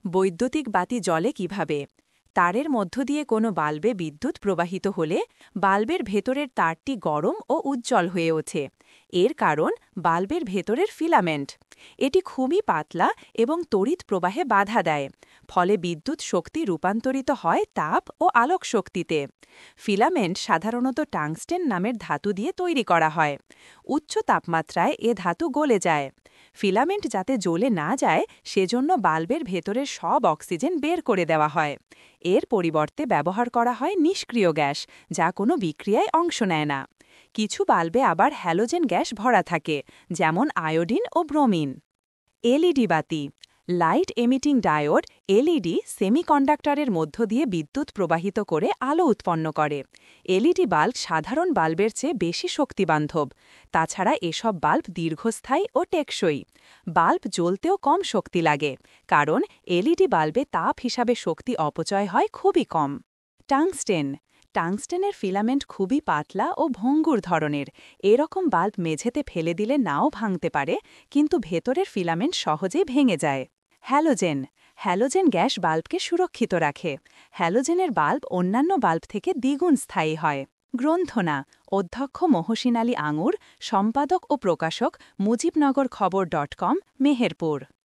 বৈদ্যুতিক বাতি জ্বলে কিভাবে? তারের মধ্য দিয়ে কোনো বাল্বে বিদ্যুৎ প্রবাহিত হলে বাল্বের ভেতরের তারটি গরম ও উজ্জ্বল হয়ে ওঠে। এর কারণ বাল্বের ভেতরের ফিলামেন্ট। এটি খুবই পাতলা এবং তড়িৎ প্রবাহে বাধা দেয়। ফলে বিদ্যুৎ শক্তি রূপান্তরিত হয় তাপ ও আলোক শক্তিতে। ফিলামেন্ট সাধারণত টাংস্টেন নামের ধাতু দিয়ে তৈরি করা হয়। উচ্চ তাপমাত্রায় এ ধাতু গলে যায়। ফিলামেন্ট যাতে জ্বলে না যায় সেজন্য বাল্বের ভেতরের সব অক্সিজেন বের করে দেওয়া হয়। এর পরিবর্তে ব্যবহার করা হয় নিষ্ক্রিয় গ্যাস, যা কোনো বিক্রিয়ায় অংশ নেয় না। কিছু বাল্বে আবার হ্যালোজেন গ্যাস ভরা থাকে, যেমন আয়োডিন ও ব্রোমিন। এলইডি বাতি, লাইট এমিটিং ডায়োড এলইডি সেমিকন্ডাক্টরের মধ্য দিয়ে বিদ্যুৎ প্রবাহিত করে আলো উৎপন্ন করে। এলইডি বাল্ব সাধারণ বাল্বের চেয়ে বেশি শক্তিবান্ধব। তাছাড়া এসব বাল্ব দীর্ঘস্থায়ী ও টেকসই। বাল্ব জ্বলতেও কম শক্তি লাগে, কারণ এলইডি বাল্বে তাপ হিসাবে শক্তি অপচয় হয় খুবই কম। টাংস্টেন, টাংস্টেনের ফিলামেন্ট খুবই পাতলা ও ভঙ্গুর ধরনের। এরকম বাল্ব মেঝেতে ফেলে দিলে নাও ভাঙতে পারে, কিন্তু ভেতরের ফিলামেন্ট সহজেই ভেঙে যায়। হ্যালোজেন, হ্যালোজেন গ্যাস বাল্বকে সুরক্ষিত রাখে। হ্যালোজেনের বাল্ব অন্যান্য বাল্ব থেকে দ্বিগুণ স্থায়ী হয়। গ্রন্থনা, অধ্যক্ষ মহসিন আলী আঙুর, সম্পাদক ও প্রকাশক মুজিবনগর খবর.com, মেহেরপুর।